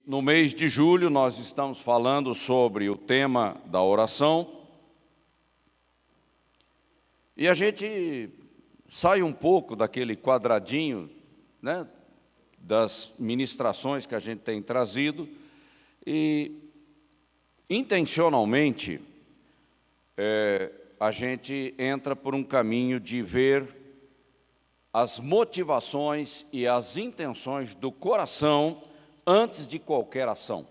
no mês de julho nós estamos falando sobre o tema da oração. E a gente sai um pouco daquele quadradinho, né, das ministrações que a gente tem trazido e, intencionalmente, a gente entra por um caminho de ver as motivações e as intenções do coração antes de qualquer ação.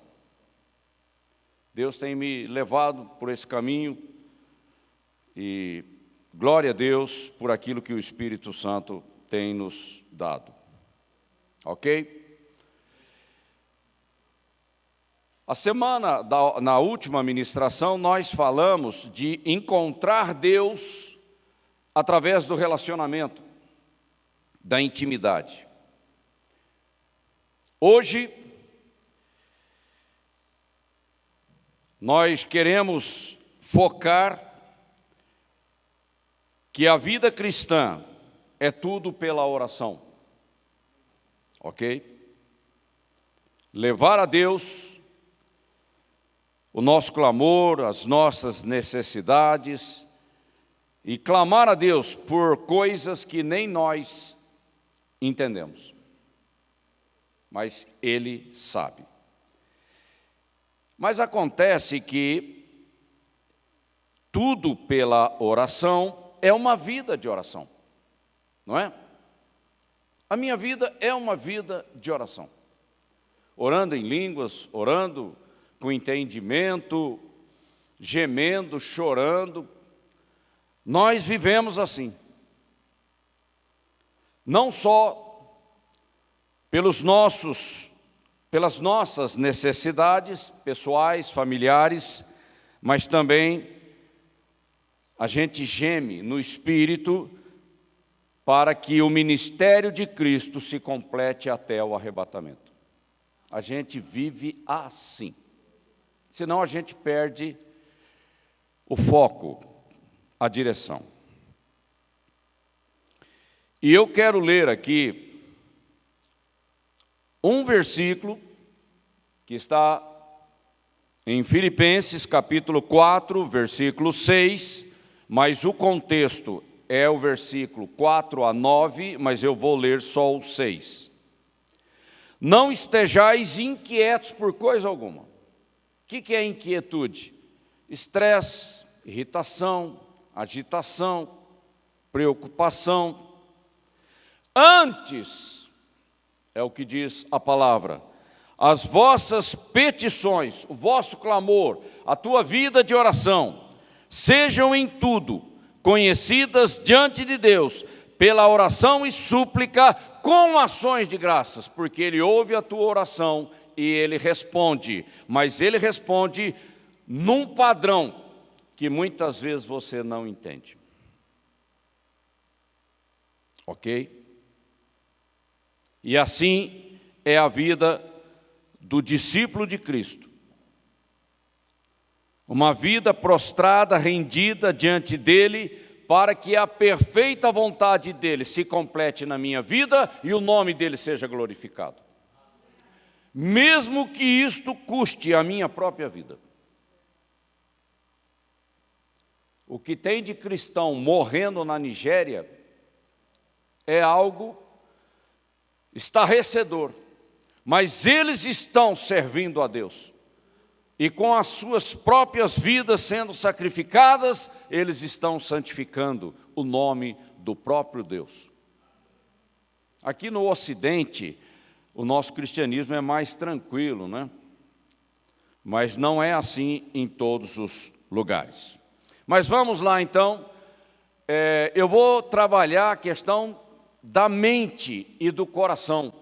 Deus tem me levado por esse caminho e glória a Deus por aquilo que o Espírito Santo tem nos dado. Ok? A semana, na última ministração, nós falamos de encontrar Deus através do relacionamento, da intimidade. Hoje, nós queremos focar que a vida cristã é tudo pela oração, ok? Levar a Deus o nosso clamor, as nossas necessidades e clamar a Deus por coisas que nem nós entendemos, mas Ele sabe. Mas acontece que tudo pela oração é uma vida de oração, não é? A minha vida é uma vida de oração. Orando em línguas, orando com entendimento, gemendo, chorando. Nós vivemos assim. Não só pelas nossas necessidades pessoais, familiares, mas também a gente geme no Espírito para que o ministério de Cristo se complete até o arrebatamento. A gente vive assim. Senão a gente perde o foco, a direção. E eu quero ler aqui um versículo que está em Filipenses capítulo 4, versículo 6, mas o contexto é o versículo 4 a 9, mas eu vou ler só o 6. Não estejais inquietos por coisa alguma. O que é inquietude? Estresse, irritação, agitação, preocupação. Antes, é o que diz a palavra, as vossas petições, o vosso clamor, a tua vida de oração, sejam em tudo conhecidas diante de Deus, pela oração e súplica, com ações de graças, porque Ele ouve a tua oração e Ele responde, mas Ele responde num padrão que muitas vezes você não entende. Ok? E assim é a vida do discípulo de Cristo. Uma vida prostrada, rendida diante dEle, para que a perfeita vontade dEle se complete na minha vida e o nome dEle seja glorificado. Mesmo que isto custe a minha própria vida. O que tem de cristão morrendo na Nigéria é algo estarrecedor, mas eles estão servindo a Deus. E com as suas próprias vidas sendo sacrificadas, eles estão santificando o nome do próprio Deus. Aqui no Ocidente, o nosso cristianismo é mais tranquilo, né? Mas não é assim em todos os lugares. Mas vamos lá então, eu vou trabalhar a questão da mente e do coração.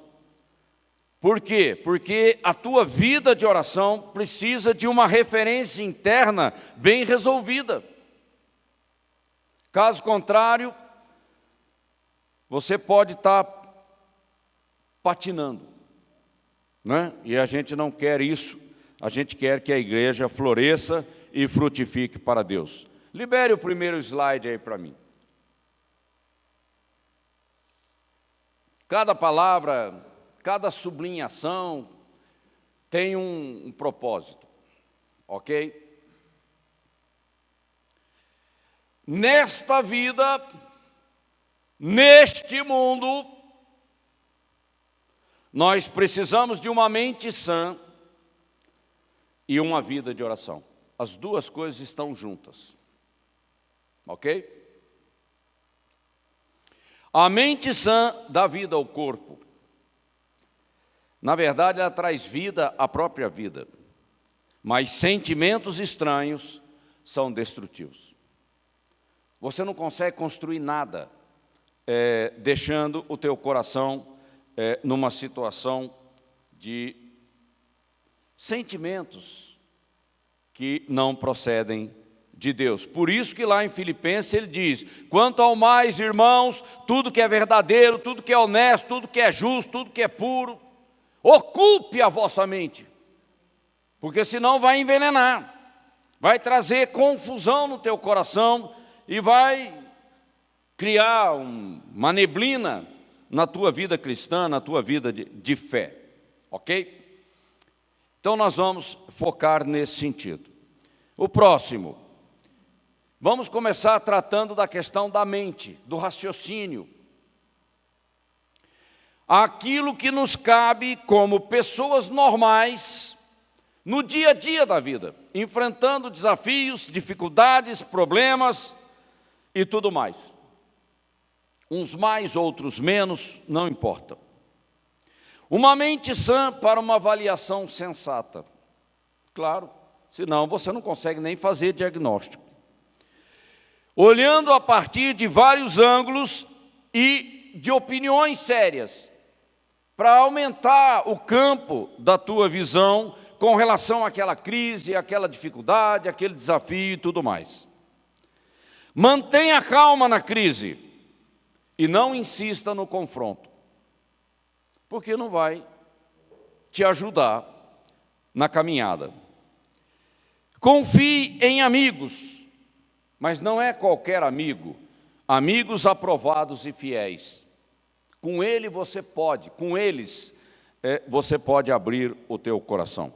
Por quê? Porque a tua vida de oração precisa de uma referência interna bem resolvida. Caso contrário, você pode estar patinando, né? E a gente não quer isso. A gente quer que a igreja floresça e frutifique para Deus. Libere o primeiro slide aí para mim. Cada palavra, cada sublinhação, tem um propósito, ok? Nesta vida, neste mundo, nós precisamos de uma mente sã e uma vida de oração. As duas coisas estão juntas, ok? A mente sã dá vida ao corpo. Na verdade, ela traz vida à própria vida. Mas sentimentos estranhos são destrutivos. Você não consegue construir nada deixando o teu coração numa situação de sentimentos que não procedem de Deus. Por isso que lá em Filipenses ele diz: quanto ao mais, irmãos, tudo que é verdadeiro, tudo que é honesto, tudo que é justo, tudo que é puro, ocupe a vossa mente, porque senão vai envenenar, vai trazer confusão no teu coração e vai criar uma neblina na tua vida cristã, na tua vida de fé, ok? Então nós vamos focar nesse sentido. O próximo, vamos começar tratando da questão da mente, do raciocínio. Aquilo que nos cabe como pessoas normais no dia a dia da vida, enfrentando desafios, dificuldades, problemas e tudo mais. Uns mais, outros menos, não importa. Uma mente sã para uma avaliação sensata. Claro, senão você não consegue nem fazer diagnóstico. Olhando a partir de vários ângulos e de opiniões sérias, para aumentar o campo da tua visão com relação àquela crise, àquela dificuldade, àquele desafio e tudo mais. Mantenha calma na crise e não insista no confronto, porque não vai te ajudar na caminhada. Confie em amigos, mas não é qualquer amigo, amigos aprovados e fiéis. Com eles você pode abrir o teu coração.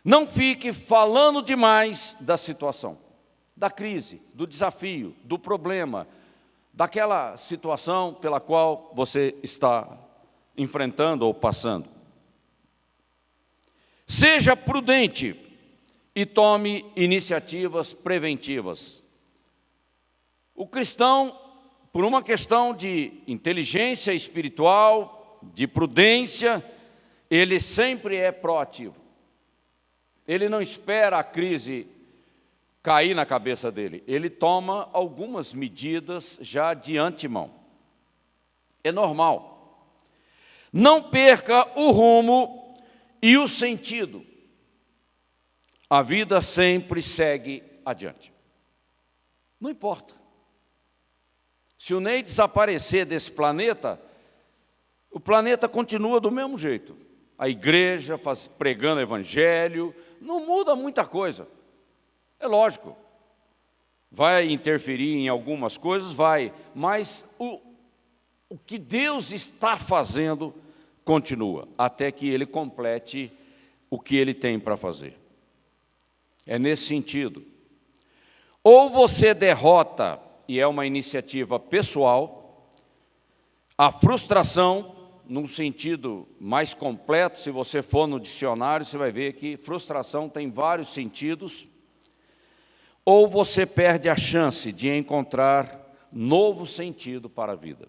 Não fique falando demais da situação, da crise, do desafio, do problema, daquela situação pela qual você está enfrentando ou passando. Seja prudente e tome iniciativas preventivas. O cristão, por uma questão de inteligência espiritual, de prudência, ele sempre é proativo. Ele não espera a crise cair na cabeça dele. Ele toma algumas medidas já de antemão. É normal. Não perca o rumo e o sentido. A vida sempre segue adiante. Não importa. Se o Ney desaparecer desse planeta, o planeta continua do mesmo jeito. A igreja pregando o evangelho, não muda muita coisa. É lógico, vai interferir em algumas coisas, vai, mas o que Deus está fazendo continua, até que Ele complete o que Ele tem para fazer. É nesse sentido. Ou você derrota, e é uma iniciativa pessoal, a frustração, num sentido mais completo, se você for no dicionário, você vai ver que frustração tem vários sentidos, ou você perde a chance de encontrar novo sentido para a vida.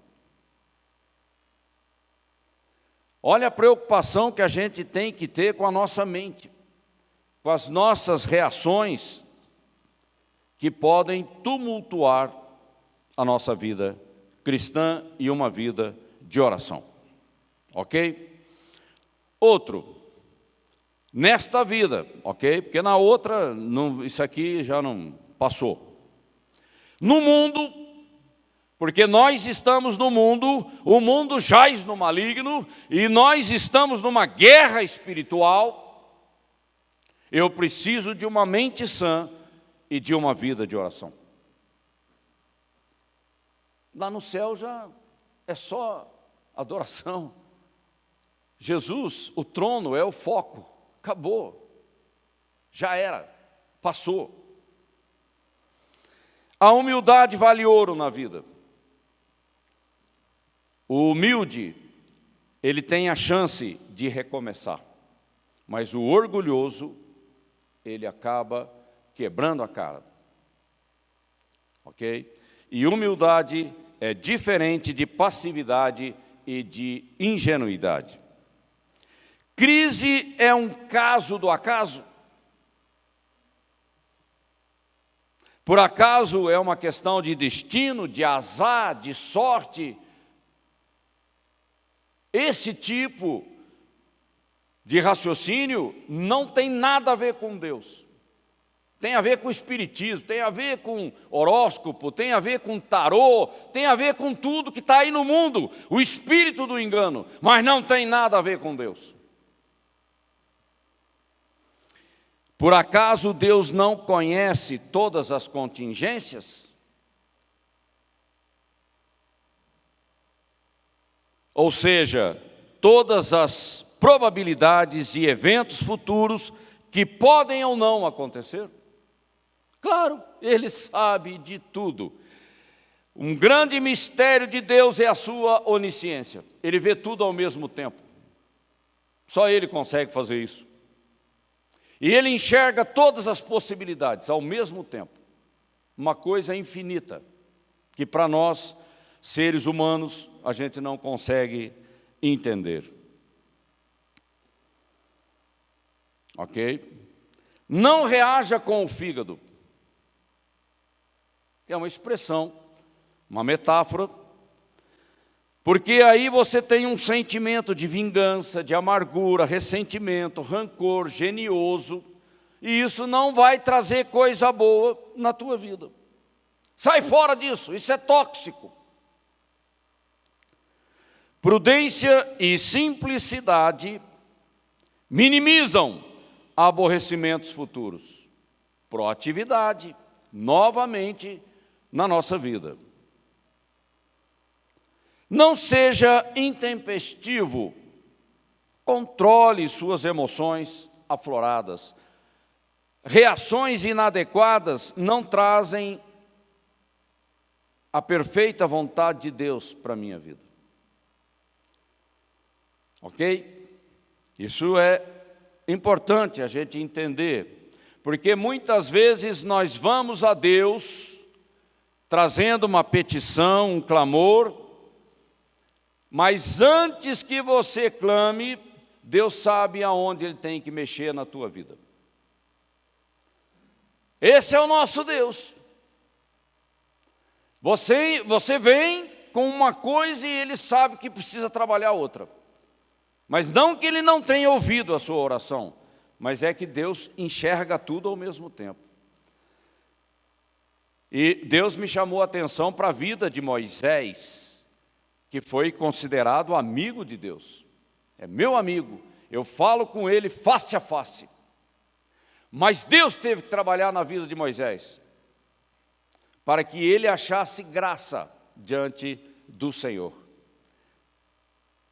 Olha a preocupação que a gente tem que ter com a nossa mente, com as nossas reações que podem tumultuar a nossa vida cristã e uma vida de oração. Ok? Outro, nesta vida, ok? Porque na outra, não, isso aqui já não passou. No mundo, porque nós estamos no mundo, o mundo jaz no maligno, e nós estamos numa guerra espiritual, eu preciso de uma mente sã e de uma vida de oração. Lá no céu já é só adoração. Jesus, o trono é o foco, acabou, já era, passou. A humildade vale ouro na vida. O humilde, ele tem a chance de recomeçar, mas o orgulhoso, ele acaba quebrando a cara. Ok? E humildade é diferente de passividade e de ingenuidade. Crise é um caso do acaso? Por acaso é uma questão de destino, de azar, de sorte? Esse tipo de raciocínio não tem nada a ver com Deus. Tem a ver com o espiritismo, tem a ver com horóscopo, tem a ver com tarô, tem a ver com tudo que está aí no mundo, o espírito do engano, mas não tem nada a ver com Deus. Por acaso Deus não conhece todas as contingências? Ou seja, todas as probabilidades e eventos futuros que podem ou não acontecer? Claro, Ele sabe de tudo. Um grande mistério de Deus é a sua onisciência. Ele vê tudo ao mesmo tempo. Só Ele consegue fazer isso. E Ele enxerga todas as possibilidades ao mesmo tempo. Uma coisa infinita, que para nós, seres humanos, a gente não consegue entender. Ok? Não reaja com o fígado. É uma expressão, uma metáfora, porque aí você tem um sentimento de vingança, de amargura, ressentimento, rancor, genioso, e isso não vai trazer coisa boa na tua vida. Sai fora disso, isso é tóxico. Prudência e simplicidade minimizam aborrecimentos futuros. Proatividade, novamente, na nossa vida. Não seja intempestivo, controle suas emoções afloradas. Reações inadequadas não trazem a perfeita vontade de Deus para a minha vida. Ok? Isso é importante a gente entender, porque muitas vezes nós vamos a Deus trazendo uma petição, um clamor, mas antes que você clame, Deus sabe aonde Ele tem que mexer na tua vida. Esse é o nosso Deus. Você vem com uma coisa e Ele sabe que precisa trabalhar outra. Mas não que Ele não tenha ouvido a sua oração, mas é que Deus enxerga tudo ao mesmo tempo. E Deus me chamou a atenção para a vida de Moisés, que foi considerado amigo de Deus. É meu amigo, eu falo com ele face a face. Mas Deus teve que trabalhar na vida de Moisés, para que ele achasse graça diante do Senhor.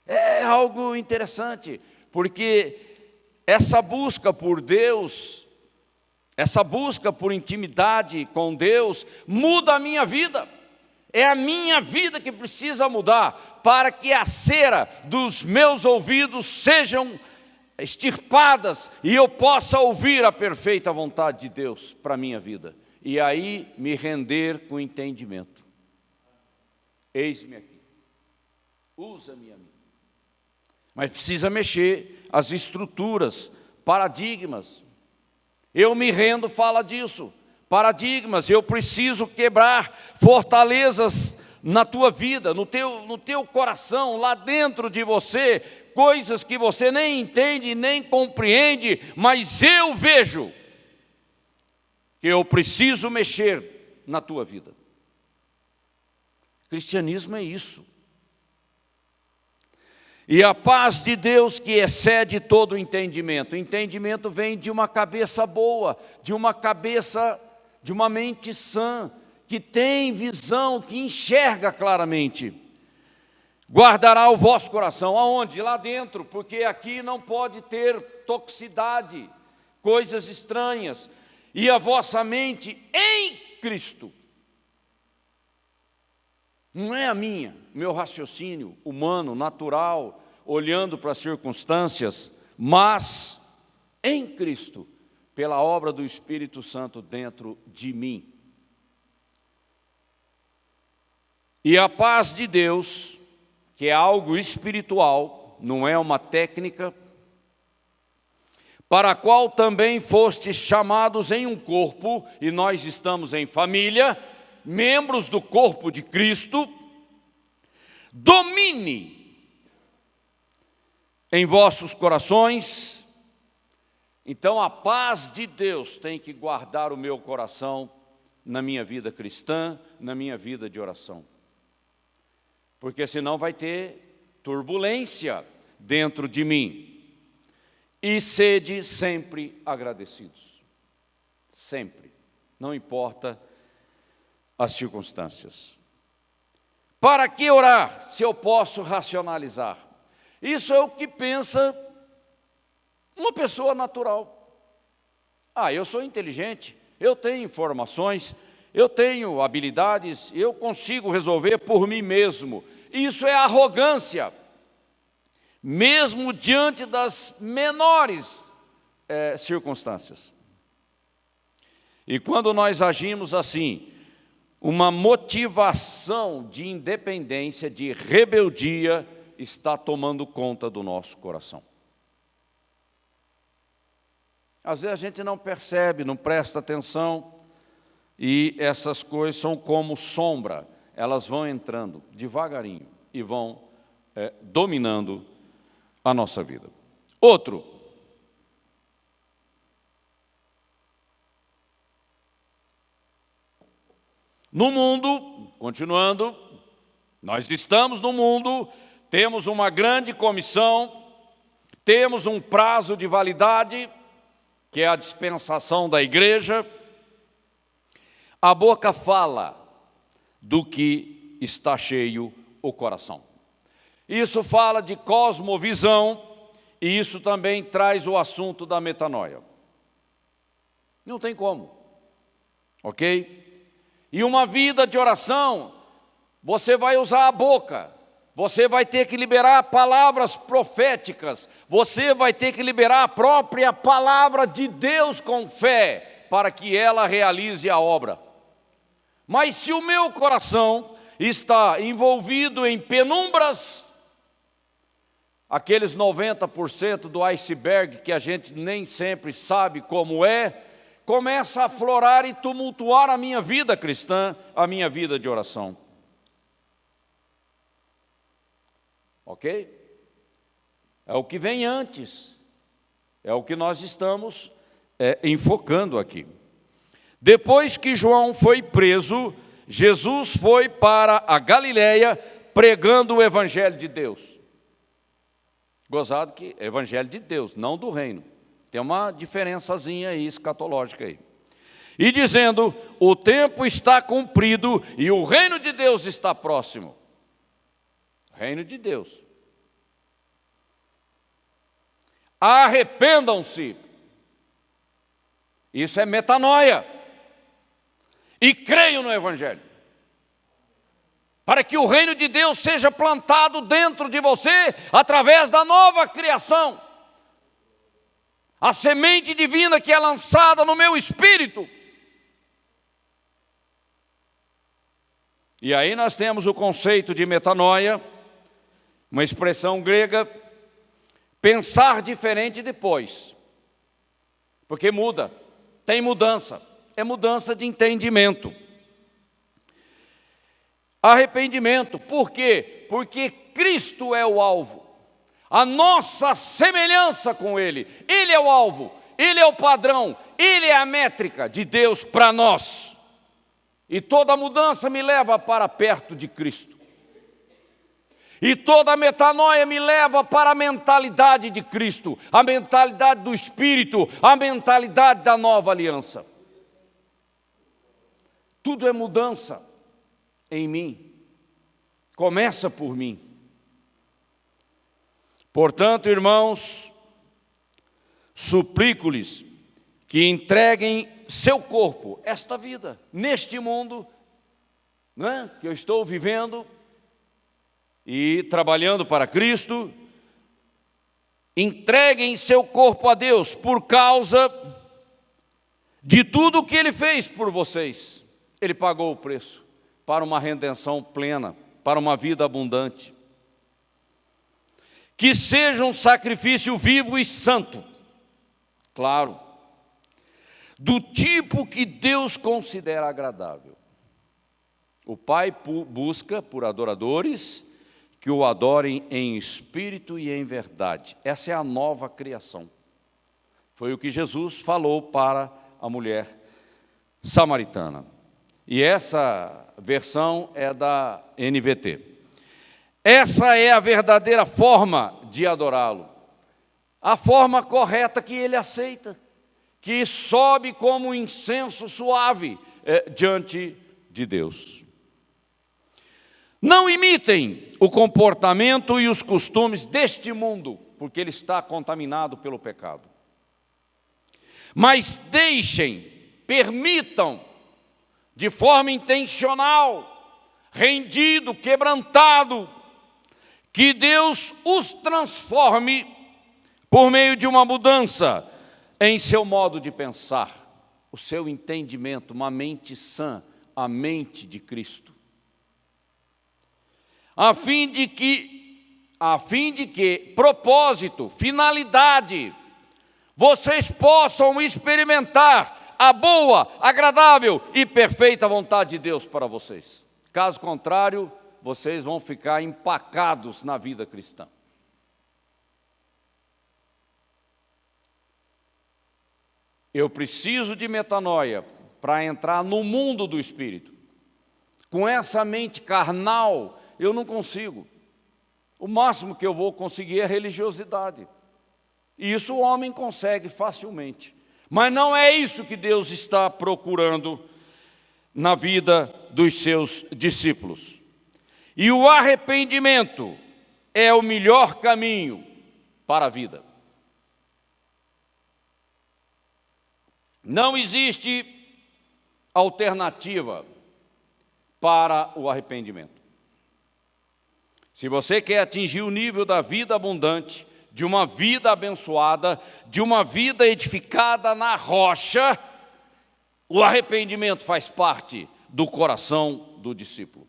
É algo interessante, porque essa busca por Deus, essa busca por intimidade com Deus, muda a minha vida. É a minha vida que precisa mudar, para que a cera dos meus ouvidos sejam extirpadas e eu possa ouvir a perfeita vontade de Deus para a minha vida. E aí me render com entendimento. Eis-me aqui, usa-me a mim. Mas precisa mexer as estruturas, paradigmas. Eu me rendo, fala disso. Paradigmas, eu preciso quebrar fortalezas na tua vida, no teu coração, lá dentro de você, coisas que você nem entende, nem compreende, mas eu vejo que eu preciso mexer na tua vida. Cristianismo é isso. E a paz de Deus que excede todo o entendimento. O entendimento vem de uma cabeça boa, de uma mente sã, que tem visão, que enxerga claramente. guardará o vosso coração. Aonde? Lá dentro, porque aqui não pode ter toxicidade, coisas estranhas. E a vossa mente em Cristo. Não é a minha, meu raciocínio humano, natural, olhando para as circunstâncias, mas em Cristo, pela obra do Espírito Santo dentro de mim. E a paz de Deus, que é algo espiritual, não é uma técnica, para a qual também fostes chamados em um corpo, e nós estamos em família, membros do corpo de Cristo, domine em vossos corações. Então a paz de Deus tem que guardar o meu coração na minha vida cristã, na minha vida de oração. Porque senão vai ter turbulência dentro de mim. E sede sempre agradecidos. Sempre. Não importa as circunstâncias. Para que orar se eu posso racionalizar? Isso é o que pensa uma pessoa natural. Eu sou inteligente, eu tenho informações, eu tenho habilidades, eu consigo resolver por mim mesmo. Isso é arrogância, mesmo diante das menores circunstâncias. E quando nós agimos assim, uma motivação de independência, de rebeldia, está tomando conta do nosso coração. Às vezes a gente não percebe, não presta atenção, e essas coisas são como sombra, elas vão entrando devagarinho e vão dominando a nossa vida. Outro. No mundo, continuando, nós estamos no mundo, temos uma grande comissão, temos um prazo de validade, que é a dispensação da igreja. A boca fala do que está cheio o coração. Isso fala de cosmovisão e isso também traz o assunto da metanoia. Não tem como, ok? E uma vida de oração, você vai usar a boca, você vai ter que liberar palavras proféticas, você vai ter que liberar a própria palavra de Deus com fé, para que ela realize a obra. Mas se o meu coração está envolvido em penumbras, aqueles 90% do iceberg que a gente nem sempre sabe como é, começa a aflorar e tumultuar a minha vida cristã, a minha vida de oração. Ok? É o que vem antes, é o que nós estamos enfocando aqui. Depois que João foi preso, Jesus foi para a Galileia pregando o Evangelho de Deus. Gozado que é Evangelho de Deus, não do reino. Tem uma diferençazinha aí, escatológica aí. E dizendo, o tempo está cumprido e o reino de Deus está próximo. Reino de Deus. Arrependam-se. Isso é metanoia. E creiam no Evangelho. Para que o reino de Deus seja plantado dentro de você, através da nova criação. A semente divina que é lançada no meu espírito. E aí nós temos o conceito de metanoia, uma expressão grega, pensar diferente depois. Porque muda, tem mudança, é mudança de entendimento. Arrependimento, por quê? Porque Cristo é o alvo. A nossa semelhança com Ele. Ele é o alvo, Ele é o padrão, Ele é a métrica de Deus para nós. E toda mudança me leva para perto de Cristo. E toda metanoia me leva para a mentalidade de Cristo, a mentalidade do Espírito, a mentalidade da nova aliança. Tudo é mudança em mim. Começa por mim. Portanto, irmãos, suplico-lhes que entreguem seu corpo, esta vida, neste mundo, que eu estou vivendo e trabalhando para Cristo, entreguem seu corpo a Deus por causa de tudo o que Ele fez por vocês. Ele pagou o preço para uma redenção plena, para uma vida abundante. Que seja um sacrifício vivo e santo, claro, do tipo que Deus considera agradável. O Pai busca por adoradores que o adorem em espírito e em verdade. Essa é a nova criação. Foi o que Jesus falou para a mulher samaritana. E essa versão é da NVT. Essa é a verdadeira forma de adorá-lo. A forma correta que Ele aceita, que sobe como um incenso suave diante de Deus. Não imitem o comportamento e os costumes deste mundo, porque ele está contaminado pelo pecado. Mas permitam, de forma intencional, rendido, quebrantado, que Deus os transforme por meio de uma mudança em seu modo de pensar, o seu entendimento, uma mente sã, a mente de Cristo. A fim de que propósito, finalidade, vocês possam experimentar a boa, agradável e perfeita vontade de Deus para vocês. Caso contrário, vocês vão ficar empacados na vida cristã. Eu preciso de metanoia para entrar no mundo do Espírito. Com essa mente carnal, eu não consigo. O máximo que eu vou conseguir é religiosidade. E isso o homem consegue facilmente. Mas não é isso que Deus está procurando na vida dos seus discípulos. E o arrependimento é o melhor caminho para a vida. Não existe alternativa para o arrependimento. Se você quer atingir o nível da vida abundante, de uma vida abençoada, de uma vida edificada na rocha, o arrependimento faz parte do coração do discípulo.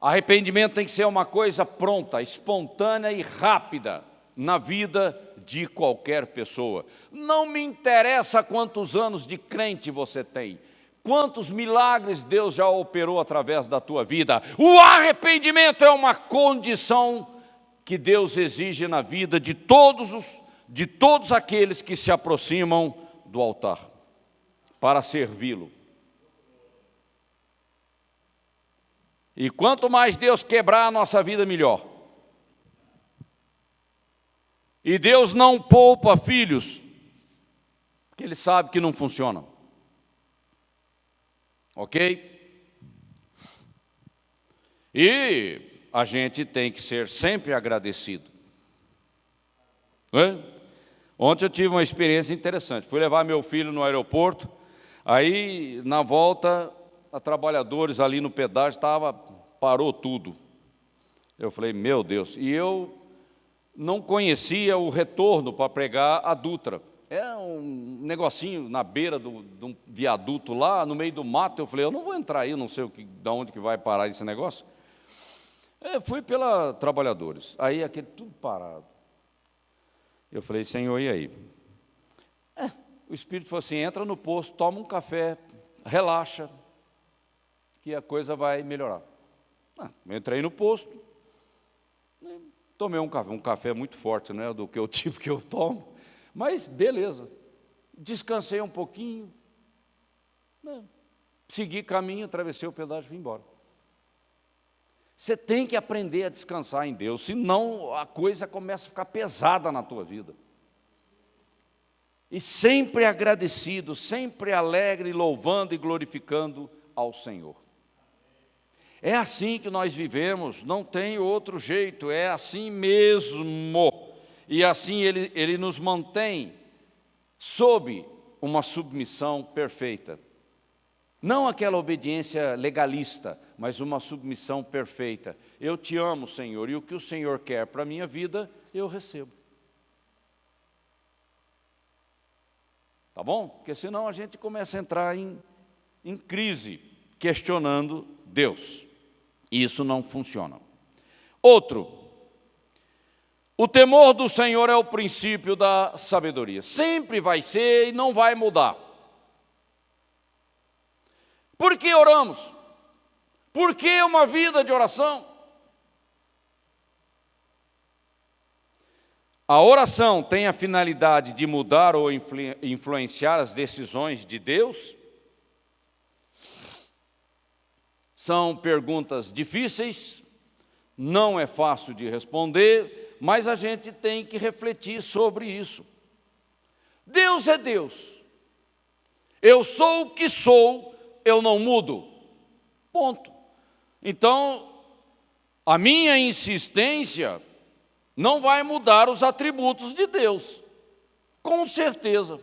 Arrependimento tem que ser uma coisa pronta, espontânea e rápida na vida de qualquer pessoa. Não me interessa quantos anos de crente você tem, quantos milagres Deus já operou através da tua vida. O arrependimento é uma condição que Deus exige na vida de todos aqueles que se aproximam do altar para servi-lo. E quanto mais Deus quebrar a nossa vida, melhor. E Deus não poupa filhos, porque Ele sabe que não funcionam. Ok? E a gente tem que ser sempre agradecido. Ontem eu tive uma experiência interessante. Fui levar meu filho no aeroporto, aí na volta, a trabalhadores ali no pedágio parou tudo. Eu falei, meu Deus, e eu não conhecia o retorno para pregar a Dutra. É um negocinho na beira de um viaduto lá, no meio do mato. Eu falei, eu não vou entrar aí, eu não sei de onde que vai parar esse negócio. Fui pela trabalhadores, aí aquele tudo parado. Eu falei, Senhor, e aí? O Espírito falou assim, entra no posto, toma um café, relaxa, que a coisa vai melhorar. Entrei no posto, tomei um café muito forte, não é do que o tipo que eu tomo, mas beleza, descansei um pouquinho, segui caminho, atravessei o pedágio e vim embora. Você tem que aprender a descansar em Deus, senão a coisa começa a ficar pesada na tua vida. E sempre agradecido, sempre alegre, louvando e glorificando ao Senhor. É assim que nós vivemos, não tem outro jeito, é assim mesmo. E assim ele nos mantém sob uma submissão perfeita. Não aquela obediência legalista, mas uma submissão perfeita. Eu te amo, Senhor, e o que o Senhor quer para a minha vida, eu recebo. Tá bom? Porque senão a gente começa a entrar em crise, questionando Deus. E isso não funciona. Outro, o temor do Senhor é o princípio da sabedoria. Sempre vai ser e não vai mudar. Por que oramos? Por que uma vida de oração? A oração tem a finalidade de mudar ou influenciar as decisões de Deus? São perguntas difíceis, não é fácil de responder, mas a gente tem que refletir sobre isso. Deus é Deus. Eu sou o que sou, eu não mudo. Ponto. Então, a minha insistência não vai mudar os atributos de Deus, com certeza.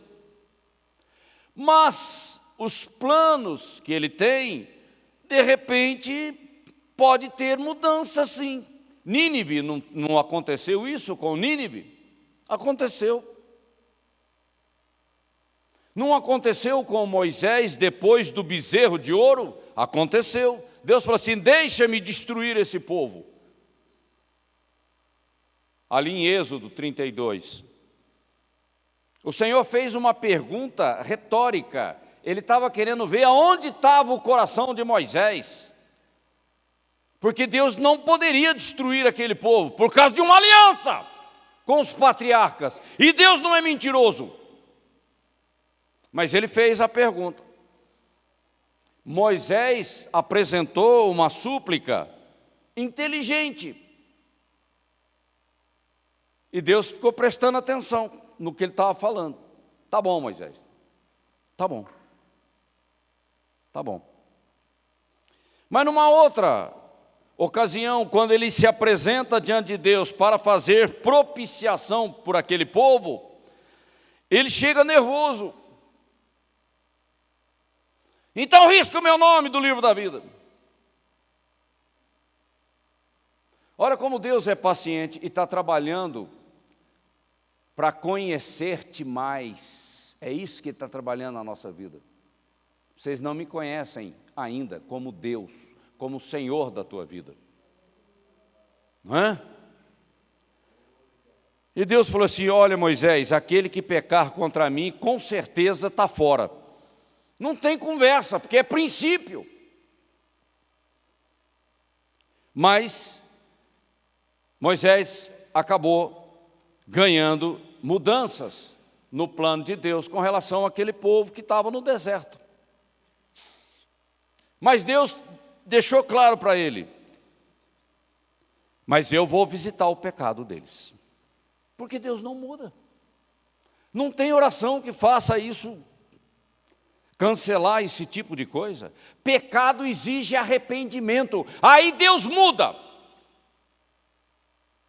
Mas os planos que Ele tem, de repente, pode ter mudança sim. Nínive, não aconteceu isso com Nínive? Aconteceu. Não aconteceu com Moisés depois do bezerro de ouro? Aconteceu. Deus falou assim: deixa-me destruir esse povo. Ali em Êxodo 32. O Senhor fez uma pergunta retórica. Ele estava querendo ver aonde estava o coração de Moisés. Porque Deus não poderia destruir aquele povo por causa de uma aliança com os patriarcas. E Deus não é mentiroso. Mas ele fez a pergunta. Moisés apresentou uma súplica inteligente. E Deus ficou prestando atenção no que ele estava falando. Tá bom, Moisés. Tá bom. Tá bom. Mas numa outra ocasião, quando ele se apresenta diante de Deus para fazer propiciação por aquele povo, ele chega nervoso. Então risca o meu nome do livro da vida. Olha como Deus é paciente e está trabalhando para conhecer-te mais. É isso que Ele está trabalhando na nossa vida. Vocês não me conhecem ainda como Deus, como o Senhor da tua vida. Não é? E Deus falou assim: olha, Moisés, aquele que pecar contra mim, com certeza está fora. Não tem conversa, porque é princípio. Mas Moisés acabou ganhando mudanças no plano de Deus com relação àquele povo que estava no deserto. Mas Deus deixou claro para ele: mas eu vou visitar o pecado deles. Porque Deus não muda. Não tem oração que faça isso, cancelar esse tipo de coisa. Pecado exige arrependimento. Aí Deus muda.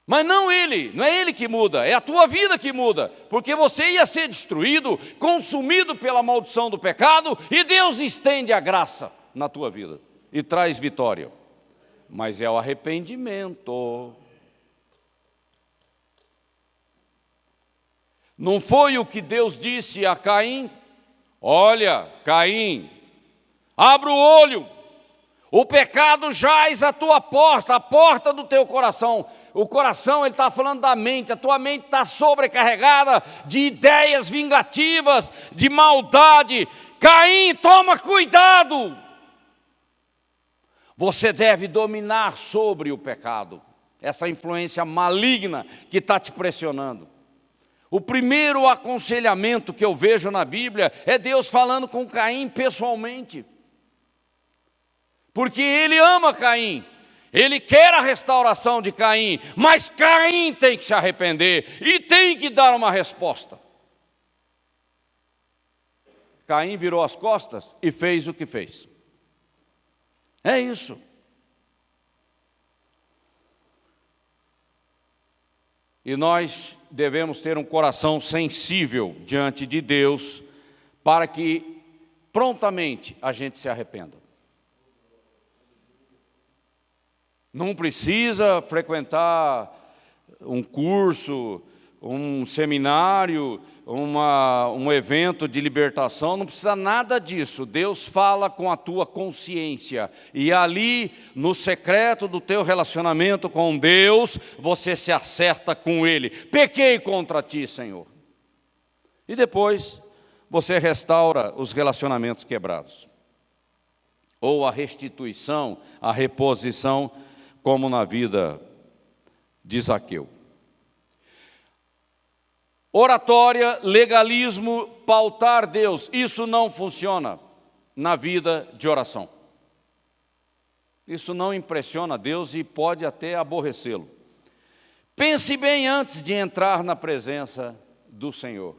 Mas não é Ele que muda, é a tua vida que muda. Porque você ia ser destruído, consumido pela maldição do pecado, e Deus estende a graça na tua vida e traz vitória. Mas é o arrependimento. Não foi o que Deus disse a Caim? Olha, Caim, abra o olho, o pecado jaz à tua porta, a porta do teu coração. O coração, ele está falando da mente, a tua mente está sobrecarregada de ideias vingativas, de maldade. Caim, toma cuidado. Você deve dominar sobre o pecado, essa influência maligna que está te pressionando. O primeiro aconselhamento que eu vejo na Bíblia é Deus falando com Caim pessoalmente. Porque ele ama Caim, ele quer a restauração de Caim, mas Caim tem que se arrepender e tem que dar uma resposta. Caim virou as costas e fez o que fez. É isso. E nós devemos ter um coração sensível diante de Deus, para que prontamente a gente se arrependa. Não precisa frequentar um curso, um seminário, um evento de libertação, não precisa nada disso. Deus fala com a tua consciência, e ali, no secreto do teu relacionamento com Deus, você se acerta com Ele. Pequei contra ti, Senhor. E depois, você restaura os relacionamentos quebrados. Ou a restituição, a reposição, como na vida de Zaqueu. Oratória, legalismo, pautar Deus, isso não funciona na vida de oração. Isso não impressiona Deus e pode até aborrecê-lo. Pense bem antes de entrar na presença do Senhor.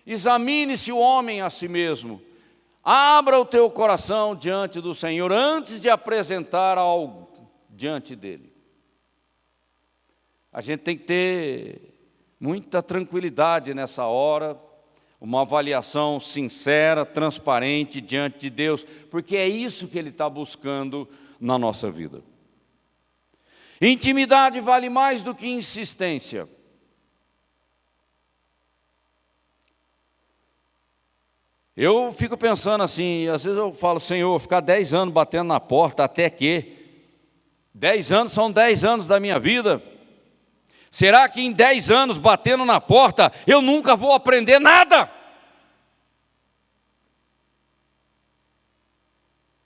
Examine-se o homem a si mesmo. Abra o teu coração diante do Senhor antes de apresentar algo diante dele. A gente tem que ter muita tranquilidade nessa hora, uma avaliação sincera, transparente diante de Deus, porque é isso que Ele está buscando na nossa vida. Intimidade vale mais do que insistência. Eu fico pensando assim, às vezes eu falo, Senhor, ficar 10 anos batendo na porta, até que? 10 anos são 10 anos da minha vida. Será que em 10 anos batendo na porta, eu nunca vou aprender nada?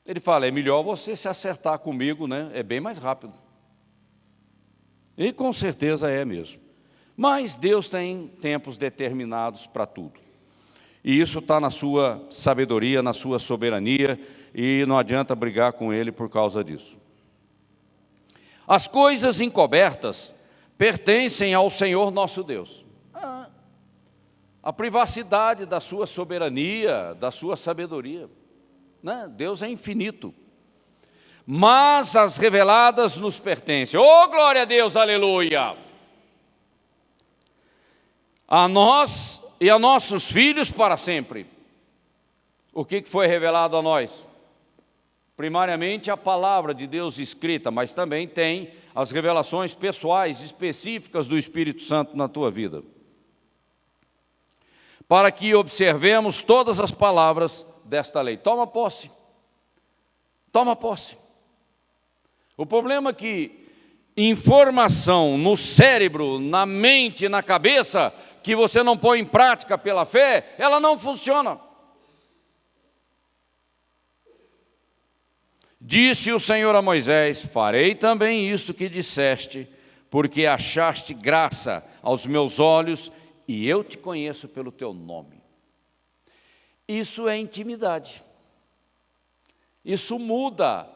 Ele fala, é melhor você se acertar comigo, né? É bem mais rápido. E com certeza é mesmo. Mas Deus tem tempos determinados para tudo. E isso está na sua sabedoria, na sua soberania, e não adianta brigar com Ele por causa disso. As coisas encobertas pertencem ao Senhor nosso Deus. A privacidade da sua soberania, da sua sabedoria, né? Deus é infinito. Mas as reveladas nos pertencem. Oh, glória a Deus, aleluia! A nós e a nossos filhos para sempre. O que foi revelado a nós? Primariamente a palavra de Deus escrita, mas também tem as revelações pessoais, específicas do Espírito Santo na tua vida. Para que observemos todas as palavras desta lei. Toma posse. Toma posse. O problema é que informação no cérebro, na mente, na cabeça, que você não põe em prática pela fé, ela não funciona. Disse o Senhor a Moisés, farei também isto que disseste, porque achaste graça aos meus olhos, e eu te conheço pelo teu nome. Isso é intimidade. Isso muda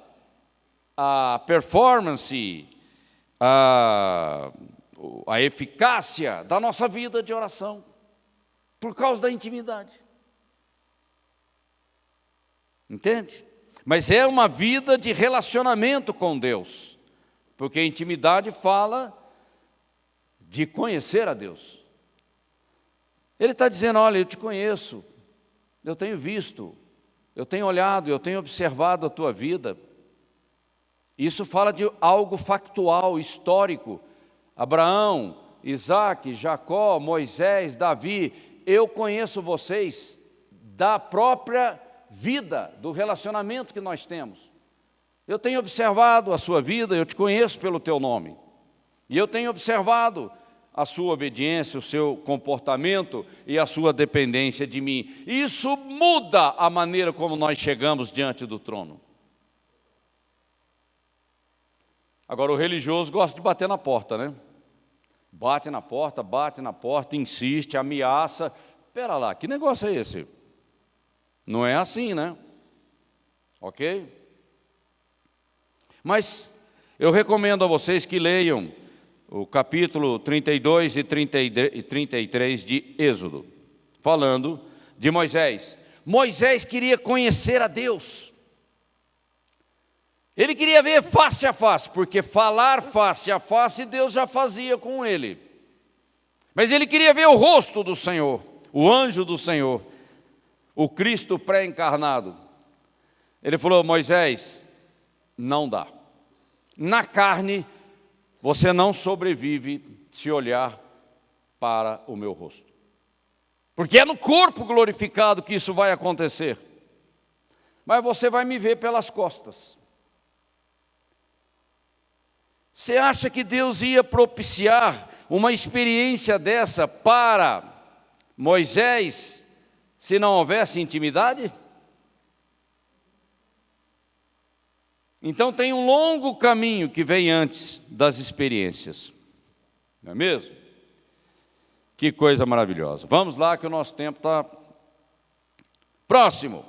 a performance, a eficácia da nossa vida de oração, por causa da intimidade. Entende? Mas é uma vida de relacionamento com Deus, porque a intimidade fala de conhecer a Deus. Ele está dizendo, olha, eu te conheço, eu tenho visto, eu tenho olhado, eu tenho observado a tua vida. Isso fala de algo factual, histórico. Abraão, Isaac, Jacó, Moisés, Davi, eu conheço vocês da própria vida, do relacionamento que nós temos. Eu tenho observado a sua vida, eu te conheço pelo teu nome. E eu tenho observado a sua obediência, o seu comportamento e a sua dependência de mim. Isso muda a maneira como nós chegamos diante do trono. Agora, o religioso gosta de bater na porta, né? Bate na porta, insiste, ameaça. Espera lá, que negócio é esse? Não é assim, né? Ok? Mas eu recomendo a vocês que leiam o capítulo 32 e 33 de Êxodo, falando de Moisés. Moisés queria conhecer a Deus. Ele queria ver face a face, porque falar face a face Deus já fazia com ele. Mas ele queria ver o rosto do Senhor, o anjo do Senhor, o Cristo pré-encarnado. Ele falou: Moisés, não dá. Na carne, você não sobrevive se olhar para o meu rosto. Porque é no corpo glorificado que isso vai acontecer. Mas você vai me ver pelas costas. Você acha que Deus ia propiciar uma experiência dessa para Moisés se não houvesse intimidade? Então tem um longo caminho que vem antes das experiências. Não é mesmo? Que coisa maravilhosa. Vamos lá que o nosso tempo está próximo.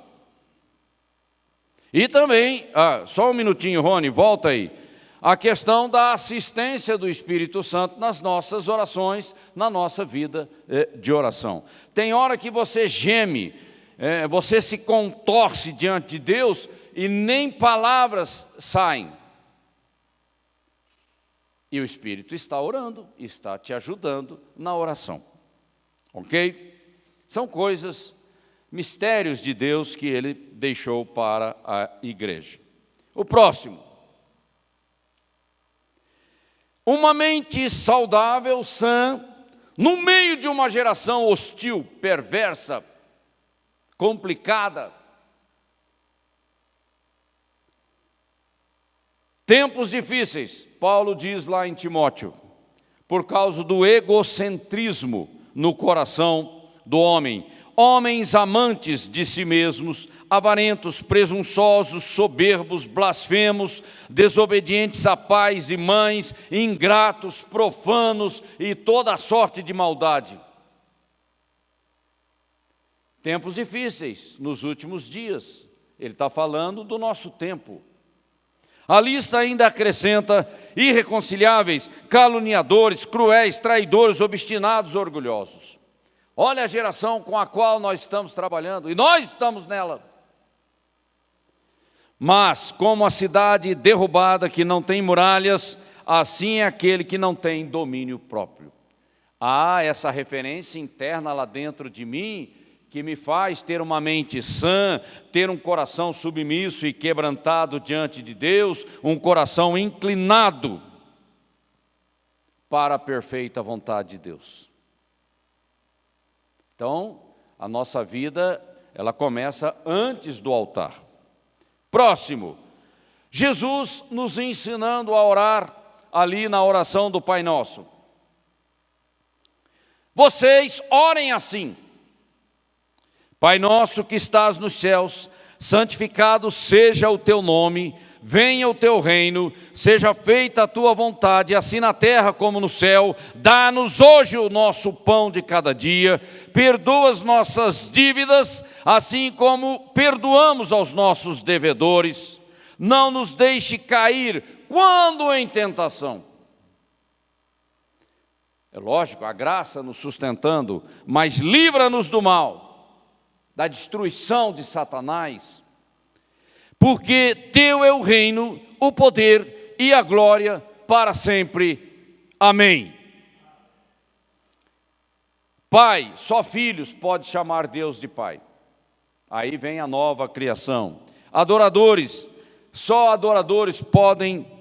E também, só um minutinho, Rony, volta aí. A questão da assistência do Espírito Santo nas nossas orações, na nossa vida de oração. Tem hora que você geme, você se contorce diante de Deus e nem palavras saem. E o Espírito está orando, está te ajudando na oração. Ok? São coisas, mistérios de Deus que Ele deixou para a igreja. O próximo. Uma mente saudável, sã, no meio de uma geração hostil, perversa, complicada. Tempos difíceis, Paulo diz lá em Timóteo, por causa do egocentrismo no coração do homem. Homens amantes de si mesmos, avarentos, presunçosos, soberbos, blasfemos, desobedientes a pais e mães, ingratos, profanos e toda a sorte de maldade. Tempos difíceis nos últimos dias. Ele está falando do nosso tempo. A lista ainda acrescenta: irreconciliáveis, caluniadores, cruéis, traidores, obstinados, orgulhosos. Olha a geração com a qual nós estamos trabalhando, e nós estamos nela. Mas, como a cidade derrubada que não tem muralhas, assim é aquele que não tem domínio próprio. Há essa referência interna lá dentro de mim, que me faz ter uma mente sã, ter um coração submisso e quebrantado diante de Deus, um coração inclinado para a perfeita vontade de Deus. Então, a nossa vida, ela começa antes do altar. Próximo, Jesus nos ensinando a orar ali na oração do Pai Nosso. Vocês orem assim: Pai nosso que estás nos céus, santificado seja o teu nome, venha o teu reino, seja feita a tua vontade, assim na terra como no céu. Dá-nos hoje o nosso pão de cada dia, perdoa as nossas dívidas, assim como perdoamos aos nossos devedores. Não nos deixe cair quando em tentação. É lógico, a graça nos sustentando, mas livra-nos do mal, da destruição de Satanás. Porque teu é o reino, o poder e a glória para sempre. Amém. Pai, só filhos pode chamar Deus de Pai. Aí vem a nova criação. Adoradores, só adoradores podem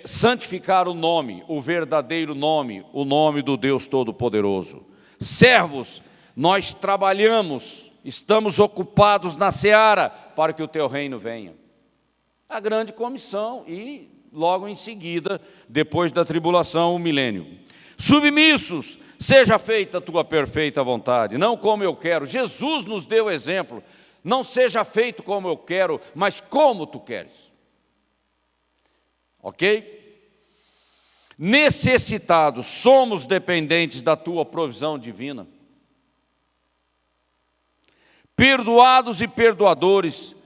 santificar o nome, o verdadeiro nome, o nome do Deus Todo-Poderoso. Servos, nós trabalhamos, estamos ocupados na seara para que o teu reino venha. A grande comissão e logo em seguida, depois da tribulação, o milênio. Submissos, seja feita a tua perfeita vontade, não como eu quero. Jesus nos deu exemplo. Não seja feito como eu quero, mas como tu queres. Ok? Necessitados, somos dependentes da tua provisão divina. Perdoados e perdoadores,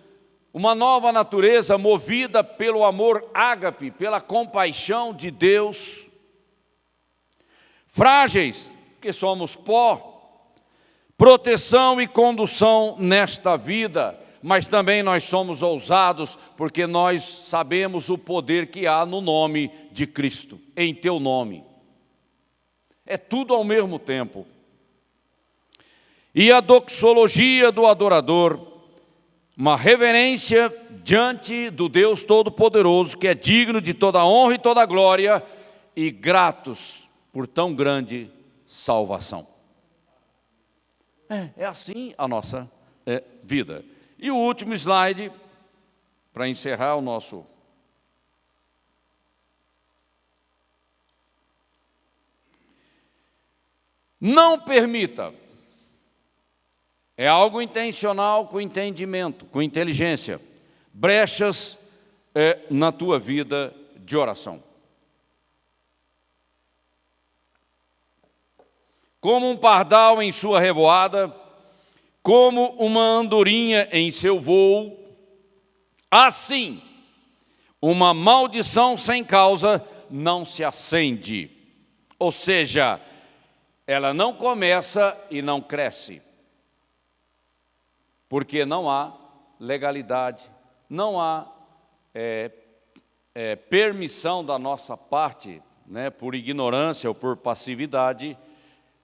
uma nova natureza movida pelo amor ágape, pela compaixão de Deus. Frágeis, que somos pó, proteção e condução nesta vida, mas também nós somos ousados, porque nós sabemos o poder que há no nome de Cristo, em teu nome. É tudo ao mesmo tempo. E a doxologia do adorador, uma reverência diante do Deus Todo-Poderoso, que é digno de toda honra e toda glória, e gratos por tão grande salvação. É assim a nossa vida. E o último slide, para encerrar o nosso... Não permita, é algo intencional, com entendimento, com inteligência, brechas na tua vida de oração. Como um pardal em sua revoada, como uma andorinha em seu voo, assim, uma maldição sem causa não se acende. Ou seja, ela não começa e não cresce. Porque não há legalidade, não há permissão da nossa parte, né, por ignorância ou por passividade,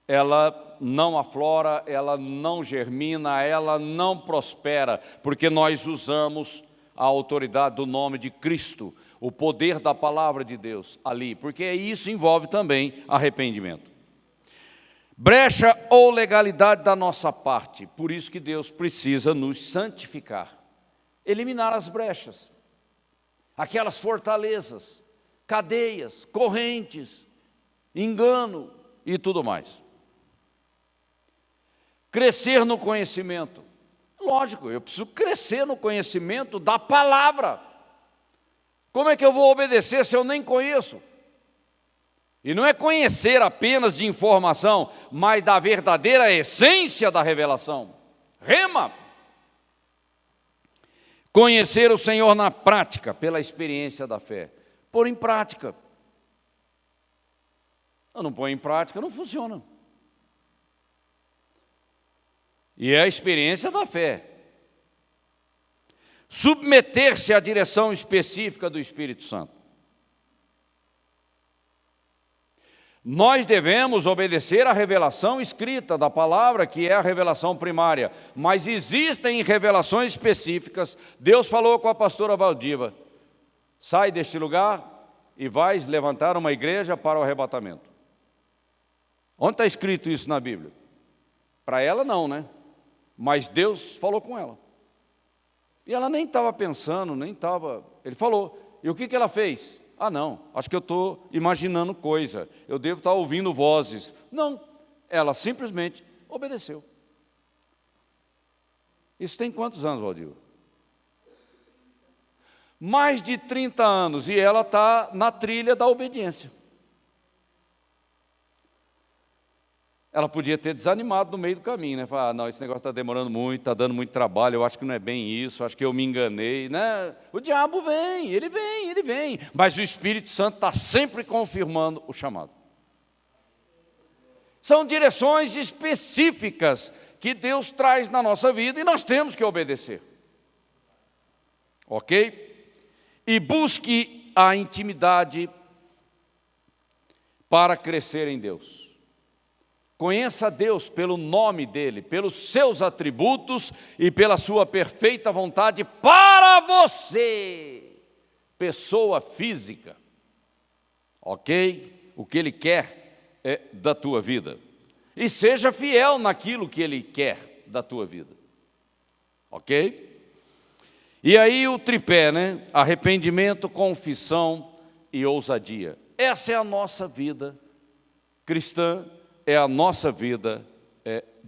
ela não aflora, ela não germina, ela não prospera, porque nós usamos a autoridade do nome de Cristo, o poder da palavra de Deus ali, porque isso envolve também arrependimento. Brecha ou legalidade da nossa parte, por isso que Deus precisa nos santificar, eliminar as brechas, aquelas fortalezas, cadeias, correntes, engano e tudo mais. Crescer no conhecimento. Lógico, eu preciso crescer no conhecimento da palavra. Como é que eu vou obedecer se eu nem conheço? E não é conhecer apenas de informação, mas da verdadeira essência da revelação. Rema. Conhecer o Senhor na prática, pela experiência da fé. Pôr em prática. Eu não ponho em prática, não funciona. E é a experiência da fé. Submeter-se à direção específica do Espírito Santo. Nós devemos obedecer à revelação escrita da palavra, que é a revelação primária. Mas existem revelações específicas. Deus falou com a pastora Valdiva: sai deste lugar e vais levantar uma igreja para o arrebatamento. Onde está escrito isso na Bíblia? Para ela não, né? Mas Deus falou com ela. E ela nem estava pensando, nem estava... Ele falou. E o que ela fez? Ah, não, acho que eu estou imaginando coisa. Eu devo estar ouvindo vozes. Não, ela simplesmente obedeceu. Isso tem quantos anos, Valdir? Mais de 30 anos. E ela está na trilha da obediência. Ela podia ter desanimado no meio do caminho, né? Falar, não, esse negócio está demorando muito, está dando muito trabalho, eu acho que não é bem isso, acho que eu me enganei, né? O diabo vem, ele vem. Mas o Espírito Santo está sempre confirmando o chamado. São direções específicas que Deus traz na nossa vida e nós temos que obedecer. Ok? E busque a intimidade para crescer em Deus. Conheça Deus pelo nome dEle, pelos seus atributos e pela sua perfeita vontade para você, pessoa física. Ok? O que Ele quer é da tua vida. E seja fiel naquilo que Ele quer da tua vida. Ok? E aí o tripé, né? Arrependimento, confissão e ousadia. Essa é a nossa vida cristã. É a nossa vida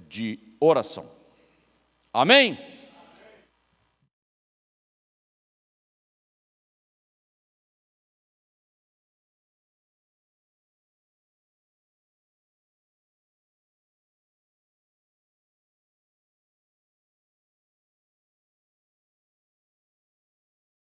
de oração. Amém?